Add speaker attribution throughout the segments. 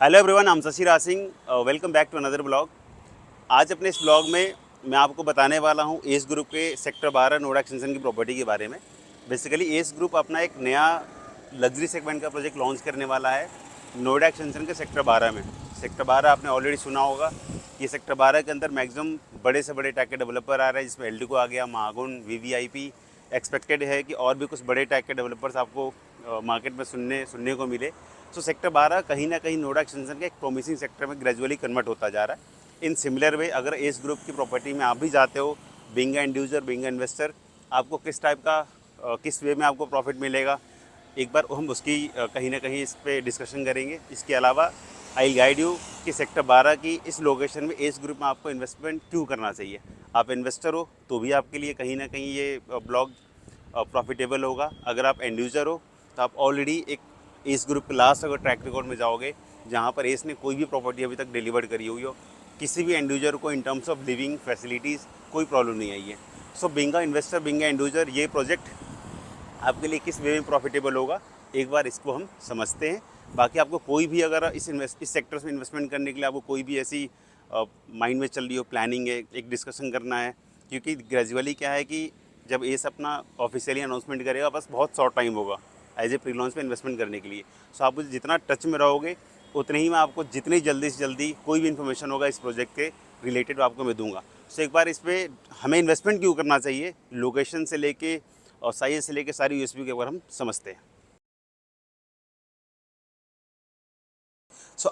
Speaker 1: Hello everyone, I am Shashi Raj Singh. Welcome back to another blog. आज अपने इस ब्लॉग में मैं आपको बताने वाला हूँ एस ग्रुप के सेक्टर 12 नोएडा एक्सटेंशन की प्रॉपर्टी के बारे में। बेसिकली एस ग्रुप अपना एक नया लग्जरी सेगमेंट का प्रोजेक्ट लॉन्च करने वाला है नोएडा एक्सटेंशन के सेक्टर 12 में। सेक्टर 12 आपने ऑलरेडी सुना होगा कि सेक्टर 12 के अंदर मैक्सिमम बड़े से बड़े टैग के डेवलपर आ रहे हैं, जिसमें एल्डिको आ गया, महागुन, वीवीआईपी। एक्सपेक्टेड है कि और भी कुछ बड़े टैग के डेवलपर्स आपको मार्केट में सुनने को मिले। सो सेक्टर 12 कहीं ना कहीं नोएडा एक्सटेंशन के एक प्रोमिसिंग सेक्टर में ग्रेजुअली कन्वर्ट होता जा रहा है। इन सिमिलर वे अगर एस ग्रुप की प्रॉपर्टी में आप भी जाते हो, being and user, being investor, आपको किस टाइप का किस वे में आपको प्रॉफिट मिलेगा, एक बार हम उसकी कहीं ना कहीं इस पर डिस्कशन करेंगे। इसके अलावा आई गाइड यू कि सेक्टर 12 की इस लोकेशन में एस ग्रुप में आपको इन्वेस्टमेंट क्यों करना चाहिए। आप इन्वेस्टर हो तो भी आपके लिए कहीं ना कहीं ये ब्लॉग प्रॉफिटेबल होगा। अगर आप एंड यूज़र हो तो आप ऑलरेडी एक एस ग्रुप के लास्ट अगर ट्रैक रिकॉर्ड में जाओगे जहाँ पर एस ने कोई भी प्रॉपर्टी अभी तक डिलीवर करी हुई हो, किसी भी एंड यूज़र को in terms of living facilities कोई प्रॉब्लम नहीं आई है। सो बिंगा इन्वेस्टर, बिंगा एंड यूज़र, ये प्रोजेक्ट आपके लिए किस वे में प्रॉफिटेबल होगा, एक बार इसको हम समझते हैं। बाकी आपको कोई भी अगर इस सेक्टर में इन्वेस्टमेंट करने के लिए आपको कोई भी ऐसी माइंड में चल रही हो, प्लानिंग है, एक डिस्कशन करना है, क्योंकि ग्रेजुअली क्या है कि जब एस अपना ऑफिशियली अनाउंसमेंट करेगा बस बहुत शॉर्ट टाइम होगा एज ए प्री लॉन्च में इन्वेस्टमेंट करने के लिए। सो आप जितना टच में रहोगे उतने ही मैं आपको जितनी जल्दी से जल्दी कोई भी इन्फॉर्मेशन होगा इस प्रोजेक्ट के रिलेटेड आपको मैं दूंगा। सो एक बार इस पर हमें इन्वेस्टमेंट क्यों करना चाहिए, लोकेशन से लेके और साइज से लेके सारी यूएसपी के ऊपर हम समझते हैं।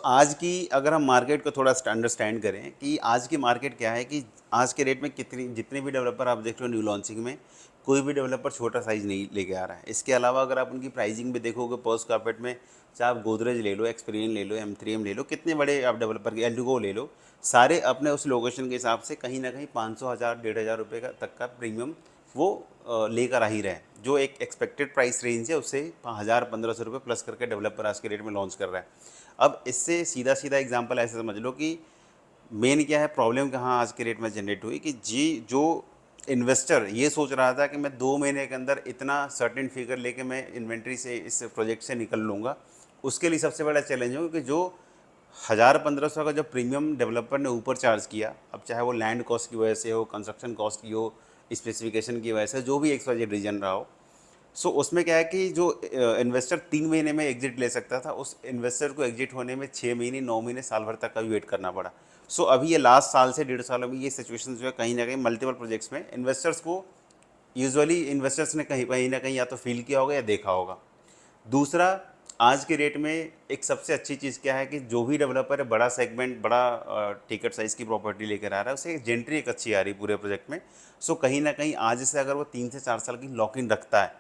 Speaker 1: आज की अगर हम मार्केट को थोड़ा अंडरस्टैंड करें कि आज की मार्केट क्या है, कि आज के रेट में कितनी जितने भी डेवलपर आप देख रहे हो न्यू लॉन्चिंग में, कोई भी डेवलपर छोटा साइज़ नहीं लेके आ रहा है। इसके अलावा अगर आप उनकी प्राइसिंग भी देखोगे पर स्क्वायर फीट में, चाहे आप गोदरेज ले लो, एक्सपीरियन ले लो, M3M ले लो, कितने बड़े आप डेवलपर के एल्डिगो ले लो, सारे अपने उस लोकेशन के हिसाब से कहीं ना कहीं 500, 1000, 1500 रुपये का तक का प्रीमियम वो लेकर आ ही रहे हैं। जो एक एक्सपेक्टेड प्राइस रेंज है उससे 1000, 1500 रुपये प्लस करके डेवलपर आज के रेट में लॉन्च कर रहा है। अब इससे सीधा सीधा एग्जांपल ऐसे समझ लो कि मेन क्या है, प्रॉब्लम कहाँ आज के रेट में जनरेट हुई, कि जी जो इन्वेस्टर ये सोच रहा था कि मैं 2 महीने के अंदर इतना सर्टेन फिगर लेके मैं इन्वेंट्री से इस प्रोजेक्ट से निकल लूँगा, उसके लिए सबसे बड़ा चैलेंज हो कि जो 1000, 1500 का जो प्रीमियम डेवलपर ने ऊपर चार्ज किया, अब चाहे वो लैंड कॉस्ट की वजह से हो, कंस्ट्रक्शन कॉस्ट की हो, स्पेसिफिकेशन की वजह से, जो भी XYZ रीजन रहा हो। उसमें क्या है कि जो इन्वेस्टर 3 महीने में एग्जिट ले सकता था, उस इन्वेस्टर को एग्जिट होने में 6 महीने, 9 महीने, साल भर तक का भी वेट करना पड़ा। अभी ये लास्ट साल से 1.5 सालों में ये सिचुएशन जो है कहीं ना कहीं मल्टीपल प्रोजेक्ट्स में इन्वेस्टर्स को, यूजुअली इन्वेस्टर्स ने कहीं ना कहीं या तो फील किया होगा या देखा होगा। दूसरा, आज के रेट में एक सबसे अच्छी चीज़ क्या है कि जो भी डेवलपर है बड़ा सेगमेंट, बड़ा टिकट साइज़ की प्रॉपर्टी लेकर आ रहा है, उसे जेंट्री एक अच्छी आ रही पूरे प्रोजेक्ट में। कहीं ना कहीं आज से अगर वो 3 से 4 साल की लॉक इन रखता है,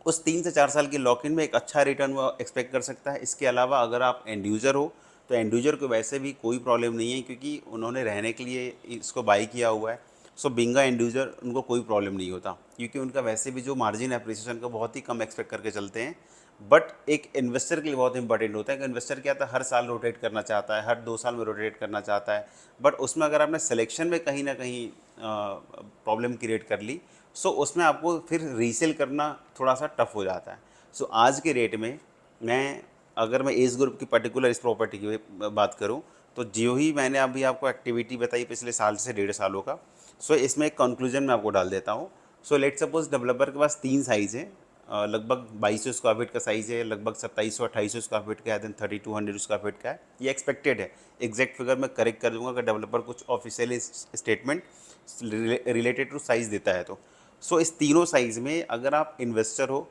Speaker 1: उस 3 से 4 साल की लॉक इन में एक अच्छा रिटर्न वो एक्सपेक्ट कर सकता है। इसके अलावा अगर आप एंड यूज़र हो तो एंड यूज़र को वैसे भी कोई प्रॉब्लम नहीं है, क्योंकि उन्होंने रहने के लिए इसको बाई किया हुआ है। बिंगा एंड यूज़र उनको कोई प्रॉब्लम नहीं होता, क्योंकि उनका वैसे भी जो मार्जिन एप्रिसिएशन का बहुत ही कम एक्सपेक्ट करके चलते हैं। बट एक इन्वेस्टर के लिए बहुत इंपॉर्टेंट होता है कि इन्वेस्टर क्या था, हर साल रोटेट करना चाहता है, हर 2 साल में रोटेट करना चाहता है। बट उसमें अगर आपने सिलेक्शन में कहीं ना कहीं प्रॉब्लम क्रिएट कर ली, उसमें आपको फिर रीसेल करना थोड़ा सा टफ हो जाता है। आज के रेट में अगर मैं एज ग्रुप की पर्टिकुलर इस प्रॉपर्टी की बात करूं, तो जो ही मैंने अभी आपको एक्टिविटी बताई पिछले साल से 1.5 सालों का, इसमें एक कंक्लूजन मैं आपको डाल देता हूं। लेट सपोज डेवलपर के पास 3 साइज़ है, लगभग 2200 स्क्वायर फीट का साइज़ है, लगभग 2700, 2800 स्क्वायर फीट का है, देन 3200 स्क्वायर फीट का है। ये एक्सपेक्टेड है, एग्जैक्ट फिगर मैं करेक्ट कर दूंगा अगर डेवलपर कुछ officially statement related to size देता है तो। इस तीनों साइज़ में अगर आप इन्वेस्टर हो,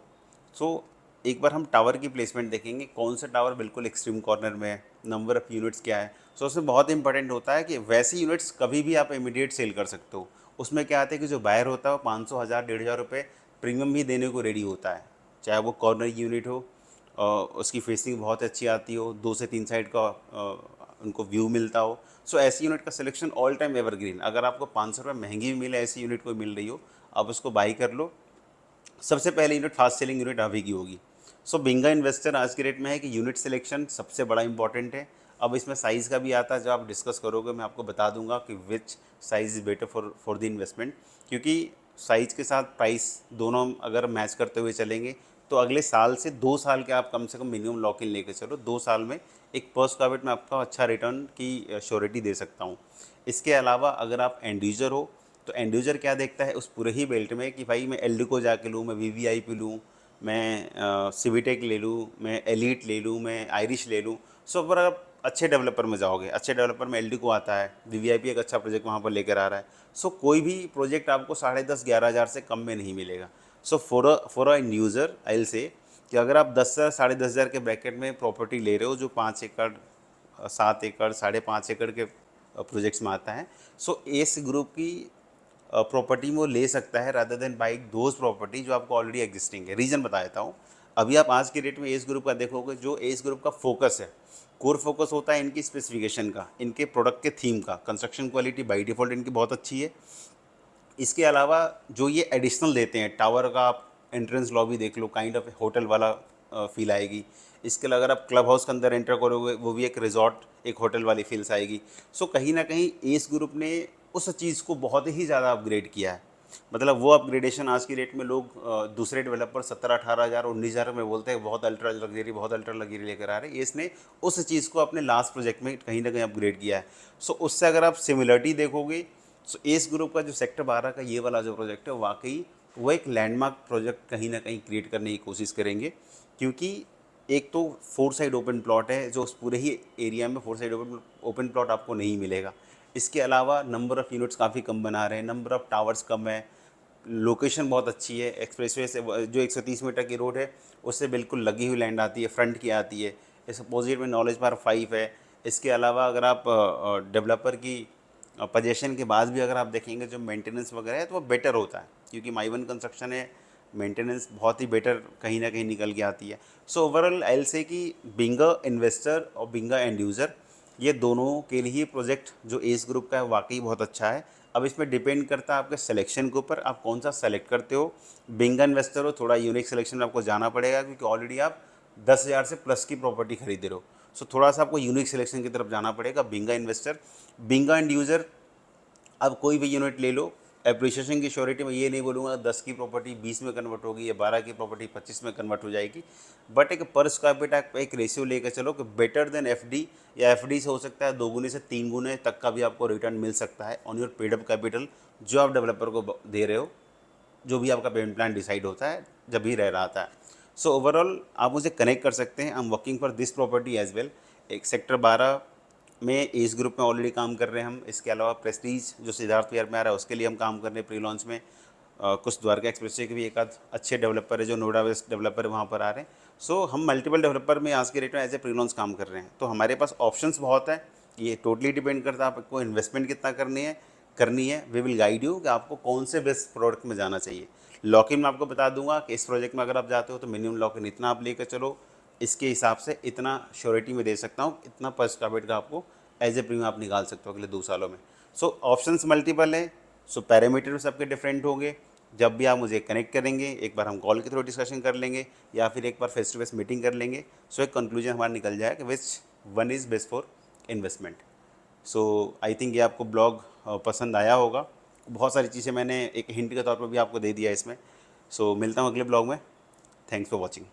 Speaker 1: एक बार हम टावर की प्लेसमेंट देखेंगे, कौन सा टावर बिल्कुल एक्सट्रीम कॉर्नर में है, नंबर ऑफ़ यूनिट्स क्या है। उसमें बहुत इंपॉर्टेंट होता है कि वैसी यूनिट्स कभी भी आप इमीडिएट सेल कर सकते हो। उसमें क्या आता है कि जो बायर होता है वो 500, 1000, 1500 रुपये प्रीमियम भी देने को रेडी होता है, चाहे वो कॉर्नर यूनिट हो, उसकी फेसिंग बहुत अच्छी आती हो, 2 से 3 साइड का उनको व्यू मिलता हो। ऐसी यूनिट का सिलेक्शन ऑल टाइम एवरग्रीन। अगर आपको 500 रुपये महंगी भी मिले, ऐसी यूनिट कोई मिल रही हो, आप उसको बाई कर लो। सबसे पहले यूनिट फास्ट सेलिंग यूनिट अभी की होगी। बिंगा इन्वेस्टर आज के रेट में है कि यूनिट सिलेक्शन सबसे बड़ा इंपॉर्टेंट है। अब इसमें साइज़ का भी आता है, जब आप डिस्कस करोगे मैं आपको बता दूंगा कि which size is better for the investment, क्योंकि साइज़ के साथ प्राइस दोनों अगर मैच करते हुए चलेंगे तो अगले साल से 2 साल के आप कम से कम मिनिमम लॉक इन लेके चलो। 2 साल में एक पर स्क्वायर फीट में आपको अच्छा रिटर्न की श्योरिटी दे सकता हूँ। इसके अलावा अगर आप एंड यूज़र हो तो एंड यूज़र क्या देखता है उस पूरे ही बेल्ट में कि भाई मैं एल्डिको जाके लूँ, मैं वीवीआईपी लूँ, मैं सिविटेक ले लूँ, मैं एलीट ले लूँ, मैं आयरिश ले लूँ। सो अगर आप अच्छे डेवलपर में जाओगे, अच्छे डेवलपर में एल्डिको आता है, वीवीआईपी एक अच्छा प्रोजेक्ट वहाँ पर लेकर आ रहा है, सो कोई भी प्रोजेक्ट आपको 10,500-11,000 से कम में नहीं मिलेगा। So for a end user I will say कि अगर आप 10 से 10,500 के ब्रैकेट में प्रॉपर्टी ले रहे हो जो 5 एकड़ 7 एकड़ 5.5 एकड़ के प्रोजेक्ट्स में आता है, सो एस ग्रुप की प्रॉपर्टी में वो ले सकता है rather than bike those property जो आपको ऑलरेडी एग्जिस्टिंग है। रीज़न बता देता हूँ। अभी आप आज के डेट में एस ग्रुप का देखोगे, जो एस ग्रुप का फोकस है, कोर फोकस होता है इनकी स्पेसिफिकेशन का, इनके प्रोडक्ट के थीम का, कंस्ट्रक्शन क्वालिटी बाई डिफ़ॉल्ट इनकी बहुत अच्छी है। इसके अलावा जो ये एडिशनल देते हैं, टावर का आप एंट्रेंस लॉबी देख लो, काइंड ऑफ होटल वाला फील आएगी। इसके अलावा अगर आप क्लब हाउस के अंदर एंटर करोगे वो भी एक रिजॉर्ट एक होटल वाली फील्स आएगी। सो कहीं ना कहीं एस ग्रुप ने उस चीज़ को बहुत ही ज़्यादा अपग्रेड किया है। मतलब वो अपग्रेडेशन आज की डेट में लोग दूसरे डेवलपर 17-18 हज़ार 19 हज़ार में बोलते हैं बहुत अल्ट्रा लग्जरी बहुत अल्ट्रा लग्जरी लेकर आ रहे हैं। इसने उस चीज़ को अपने लास्ट प्रोजेक्ट में कहीं ना कहीं अपग्रेड किया है। सो उससे अगर आप सिमिलरिटी देखोगे, सो एस ग्रुप का जो सेक्टर 12 का ये वाला जो प्रोजेक्ट है वाकई वो एक लैंडमार्क प्रोजेक्ट कहीं ना कहीं क्रिएट करने की कोशिश करेंगे। क्योंकि एक तो 4 साइड ओपन प्लॉट है जो उस पूरे ही एरिया में 4 साइड ओपन प्लॉट आपको नहीं मिलेगा। इसके अलावा नंबर ऑफ़ यूनिट्स काफ़ी कम बना रहे हैं, नंबर ऑफ़ टावर्स कम है, लोकेशन बहुत अच्छी है, एक्सप्रेसवे से जो 130 मीटर की रोड है उससे बिल्कुल लगी हुई लैंड आती है, फ्रंट की आती है। इस अपोजिट में नॉलेज पार्क 5 है। इसके अलावा अगर आप डेवलपर की पोजेशन के बाद भी अगर आप देखेंगे जो मेंटेनेंस वगैरह है तो वो बेटर होता है, क्योंकि माई वन कंस्ट्रक्शन है, मेंटेनेंस बहुत ही बेटर कहीं ना कहीं निकल के आती है। So overall I will say कि बीइंग अ इन्वेस्टर और बीइंग अ एंड यूज़र, ये दोनों के लिए प्रोजेक्ट जो एस ग्रुप का है वाकई बहुत अच्छा है। अब इसमें डिपेंड करता है आपके सिलेक्शन के ऊपर, आप कौन सा सेलेक्ट करते हो। बीइंग अ इन्वेस्टर हो थोड़ा यूनिक सिलेक्शन में आपको जाना पड़ेगा, क्योंकि ऑलरेडी आप 10,000 से प्लस की प्रॉपर्टी खरीद रहे हो। सो थोड़ा सा आपको यूनिक सिलेक्शन की तरफ जाना पड़ेगा being a investor. Being a end user, अब कोई भी यूनिट ले लो, एप्रिसिएशन की श्योरिटी में ये नहीं बोलूँगा 10 की प्रॉपर्टी 20 में कन्वर्ट होगी या 12 की प्रॉपर्टी 25 में कन्वर्ट हो जाएगी। बट एक पर स्क्वायर फीट आप एक रेशियो लेकर चलो कि बेटर देन एफडी, या एफडी से हो सकता है 2 गुने से 3 गुने तक का भी आपको रिटर्न मिल सकता है on your paid up capital जो आप डेवलपर को दे रहे हो, जो भी आपका पेमेंट प्लान डिसाइड होता है जब भी रह रहा था। सो ओवरऑल आप मुझे कनेक्ट कर सकते हैं, I am working for this property as well. एक सेक्टर 12 में एज ग्रुप में ऑलरेडी काम कर रहे हैं हम। इसके अलावा प्रेस्टीज जो सिद्धार्थ विहार में आ रहा है उसके लिए हम काम कर रहे हैं प्री लॉन्च में। कुछ द्वारका एक्सप्रेसवे के भी एक आध अच्छे डेवलपर है जो नोएडा वेस्ट डेवलपर वहाँ पर आ रहे हैं। सो हम मल्टीपल डेवलपर में आज के रेट में एज ए प्री लॉन्च काम कर रहे हैं, तो हमारे पास ऑप्शंस बहुत है। ये टोटली डिपेंड करता है आपको इन्वेस्टमेंट कितना करनी है। वी विल गाइड यू कि आपको कौन से बेस्ट प्रोडक्ट में जाना चाहिए। लॉक इन में आपको बता दूंगा कि इस प्रोजेक्ट में अगर आप जाते हो तो मिनिमम लॉक इन इतना आप लेकर चलो, इसके हिसाब से इतना श्योरिटी में दे सकता हूँ, इतना पर स्क्वायर फीट का आपको एज ए प्रीमियम आप निकाल सकते हो अगले 2 सालों में। सो ऑप्शंस मल्टीपल है। सो पैरामीटर सबके डिफरेंट होंगे। जब भी आप मुझे कनेक्ट करेंगे एक बार हम कॉल के थ्रू डिस्कशन कर लेंगे या फिर एक बार फेस टू फेस मीटिंग कर लेंगे। सो एक कंक्लूजन हमारा निकल जाए कि which one is best for investment. So I think ये आपको ब्लॉग पसंद आया होगा। बहुत सारी चीज़ें मैंने एक हिंट के तौर पर भी आपको दे दिया इसमें। सो मिलता हूँ अगले ब्लॉग में। Thanks for watching.